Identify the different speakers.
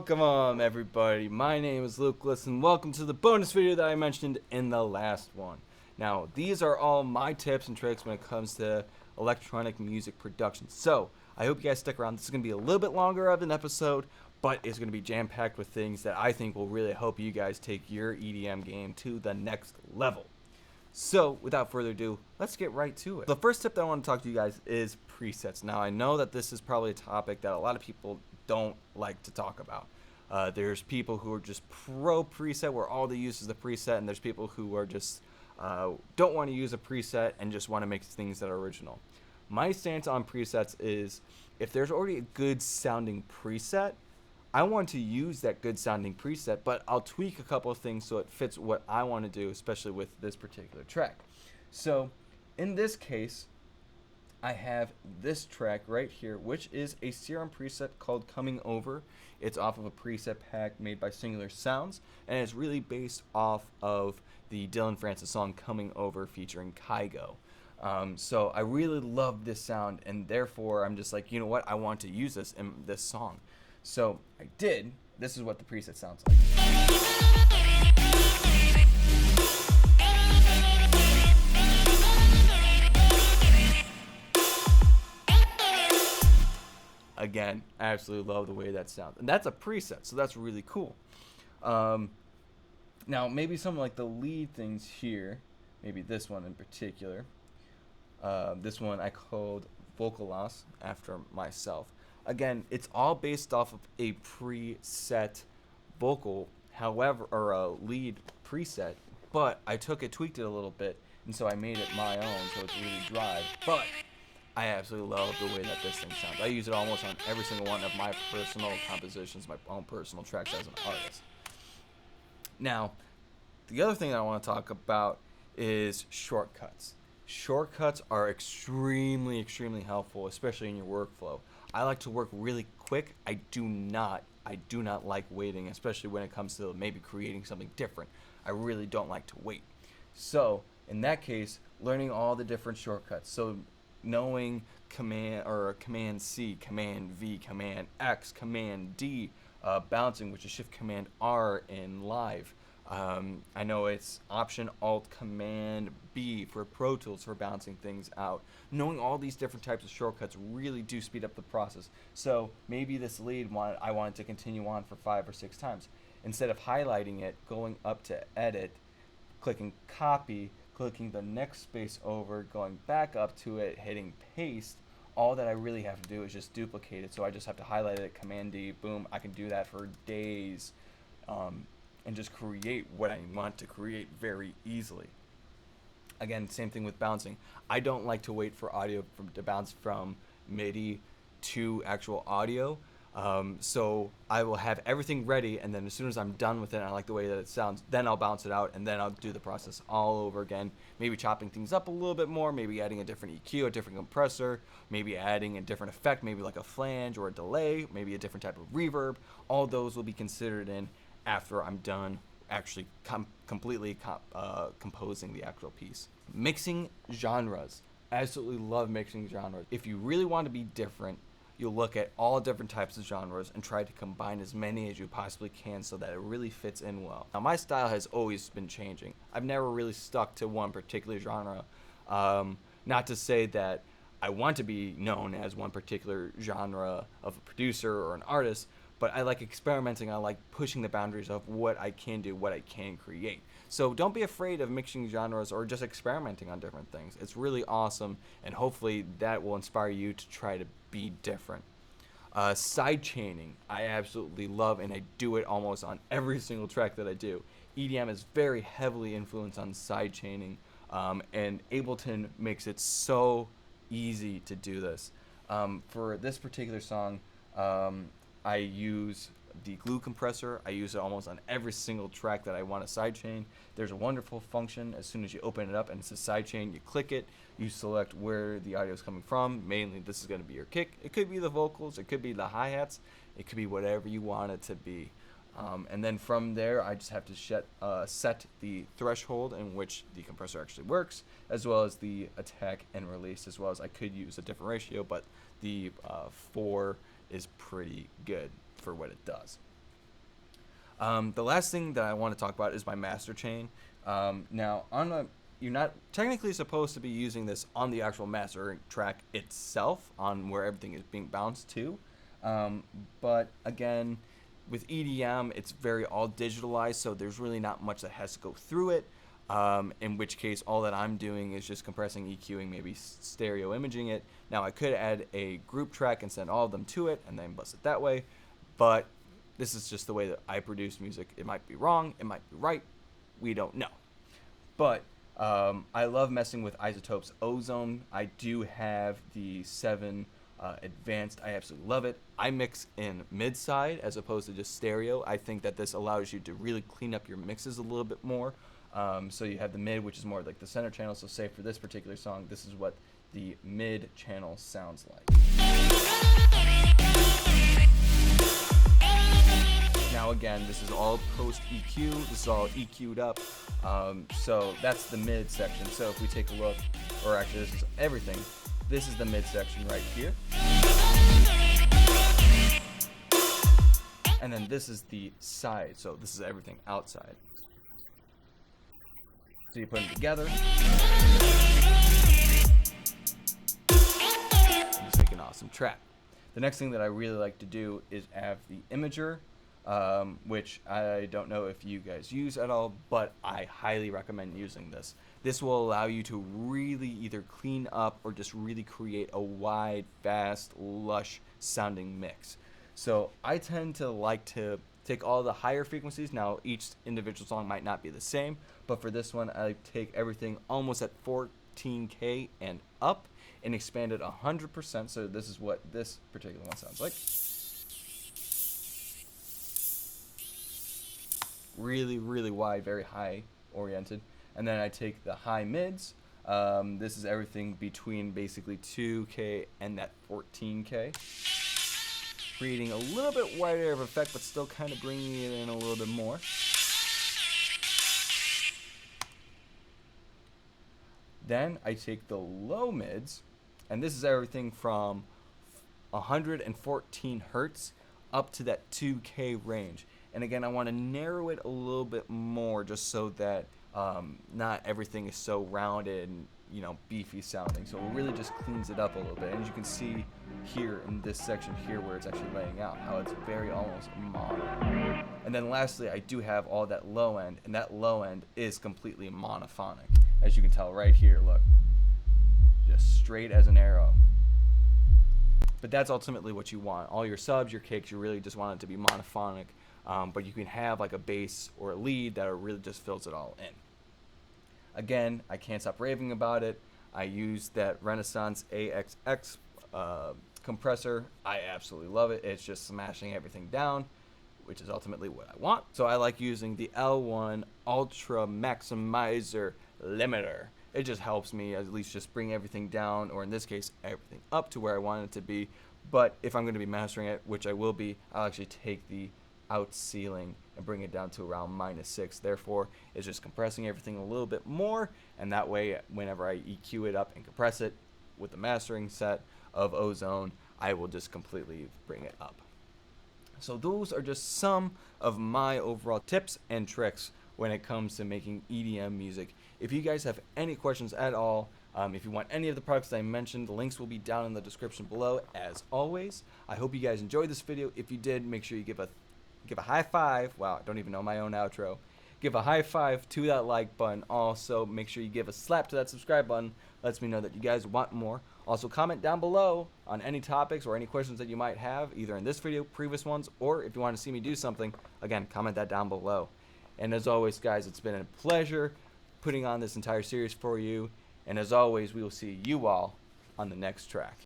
Speaker 1: Welcome everybody, my name is Lucas and welcome to the bonus video that I mentioned in the last one. Now these are all my tips and tricks when it comes to electronic music production. So I hope you guys stick around. This is going to be a little bit longer of an episode, but it's going to be jam-packed with things that I think will really help you guys take your EDM game to the next level. So without further ado, let's get right to it. The first tip that I want to talk to you guys is presets. Now I know that this is probably a topic that a lot of people don't like to talk about. There's people who are just pro preset where all they use is the preset, and there's people who are just don't want to use a preset and just want to make things that are original. My stance on presets is if there's already a good sounding preset, I want to use that good sounding preset, but I'll tweak a couple of things so it fits what I want to do, especially with this particular track. So in this case, I have this track right here, which is a Serum preset called Coming Over. It's off of a preset pack made by Singular Sounds, and it's really based off of the Dylan Francis song Coming Over featuring Kygo. So I really love this sound, and therefore I'm just like, you know what, I want to use this in this song. So I did. This is what the preset sounds like. Again, I absolutely love the way that sounds. And that's a preset, so that's really cool. Now, maybe some like the lead things here, maybe this one in particular. This one I called Vocal Loss after myself. Again, it's all based off of a preset vocal, however, or a lead preset, but I took it, tweaked it a little bit, and so I made it my own, so it's really dry. But I absolutely love the way that this thing sounds. I use it almost on every single one of my personal compositions, my own personal tracks as an artist. Now, the other thing that I want to talk about is shortcuts. Shortcuts are extremely helpful, especially in your workflow. I like to work really quick. I do not like waiting, especially when it comes to maybe creating something different. I really don't like to wait. So in that case, learning all the different shortcuts. So knowing Command C, Command V, Command X, Command D, bouncing, which is Shift Command R in Live. I know it's Option Alt Command B for Pro Tools for bouncing things out. Knowing all these different types of shortcuts really do speed up the process. So maybe this lead I wanted to continue on for 5 or 6 times. Instead of highlighting it, going up to Edit, clicking Copy, clicking the next space over, going back up to it, hitting Paste, all that I really have to do is just duplicate it. So I just have to highlight it, Command D, boom, I can do that for days. And just create what I want to create very easily. Again, same thing with bouncing. I don't like to wait for audio to bounce from MIDI to actual audio. So I will have everything ready, and then as soon as I'm done with it and I like the way that it sounds, then I'll bounce it out, and then I'll do the process all over again. Maybe chopping things up a little bit more, maybe adding a different EQ, a different compressor, maybe adding a different effect, maybe like a flange or a delay, maybe a different type of reverb. All those will be considered in after I'm done actually completely composing the actual piece. Mixing genres. I absolutely love mixing genres. If you really want to be different, you'll look at all different types of genres and try to combine as many as you possibly can so that it really fits in well. Now, my style has always been changing. I've never really stuck to one particular genre. Not to say that I want to be known as one particular genre of a producer or an artist, but I like experimenting. I like pushing the boundaries of what I can do, what I can create. So don't be afraid of mixing genres or just experimenting on different things. It's really awesome, and hopefully that will inspire you to try to be different. Side chaining, I absolutely love, and I do it almost on every single track that I do. EDM is very heavily influenced on side chaining, and Ableton makes it so easy to do this. For this particular song, I use the glue compressor. I use it almost on every single track that I want to sidechain. There's a wonderful function as soon as you open it up and it's a sidechain. You click it, you select where the audio is coming from. Mainly this is going to be your kick. It could be the vocals, it could be the hi-hats, it could be whatever you want it to be. And then from there, I just have to set the threshold in which the compressor actually works, as well as the attack and release, as well as I could use a different ratio, but the 4 is pretty good for what it does. The last thing that I want to talk about is my master chain. Now, you're not technically supposed to be using this on the actual master track itself, on where everything is being bounced to. But again, with EDM, it's very all digitalized, so there's really not much that has to go through it. In which case, all that I'm doing is just compressing, EQing, maybe stereo imaging it. Now, I could add a group track and send all of them to it, and then bust it that way. But this is just the way that I produce music. It might be wrong, it might be right, we don't know. But I love messing with Isotope's Ozone. I do have the 7 advanced. I absolutely love it. I mix in mid-side as opposed to just stereo. I think that this allows you to really clean up your mixes a little bit more. So you have the mid, which is more like the center channel. So say for this particular song, this is what the mid channel sounds like. Now again, this is all post EQ. This is all EQ'd up. So that's the mid section. So if we take a look, or actually this is everything. This is the mid section right here. And then this is the side. So this is everything outside. So you put them together. Just make an awesome track. The next thing that I really like to do is have the imager, which I don't know if you guys use at all, but I highly recommend using this. This will allow you to really either clean up or just really create a wide, fast, lush sounding mix. So I tend to like to take all the higher frequencies. Now each individual song might not be the same, but for this one I take everything almost at 14K and up and expand it 100%. So this is what this particular one sounds like. Really, really wide, very high oriented. And then I take the high mids. This is everything between basically 2K and that 14K. Creating a little bit wider of effect, but still kind of bringing it in a little bit more. Then I take the low mids, and this is everything from 114 hertz up to that 2K range. And again, I want to narrow it a little bit more just so that not everything is so rounded and beefy sounding. So it really just cleans it up a little bit. And as you can see here in this section here where it's actually laying out, how it's very almost mono. And then lastly, I do have all that low end, and that low end is completely monophonic. As you can tell right here, look. Just straight as an arrow. But that's ultimately what you want. All your subs, your kicks, you really just want it to be monophonic. But you can have like a bass or a lead that really just fills it all in. Again, I can't stop raving about it. I use that Renaissance AXX compressor. I absolutely love it. It's just smashing everything down, which is ultimately what I want. So I like using the L1 Ultra Maximizer Limiter. It just helps me at least just bring everything down, or in this case, everything up to where I want it to be. But if I'm going to be mastering it, which I will be, I'll actually take the out ceiling and bring it down to around -6. Therefore, it's just compressing everything a little bit more, and that way whenever I EQ it up and compress it with the mastering set of Ozone, I will just completely bring it up. So those are just some of my overall tips and tricks when it comes to making EDM music. If you guys have any questions at all, if you want any of the products that I mentioned, the links will be down in the description below as always. I hope you guys enjoyed this video. If you did, make sure you give a high five. Wow, I don't even know my own outro. Give a high five to that like button. Also, make sure you give a slap to that subscribe button. Lets me know that you guys want more. Also, comment down below on any topics or any questions that you might have, either in this video, previous ones, or if you want to see me do something, again, comment that down below. And as always, guys, it's been a pleasure putting on this entire series for you. And as always, we will see you all on the next track.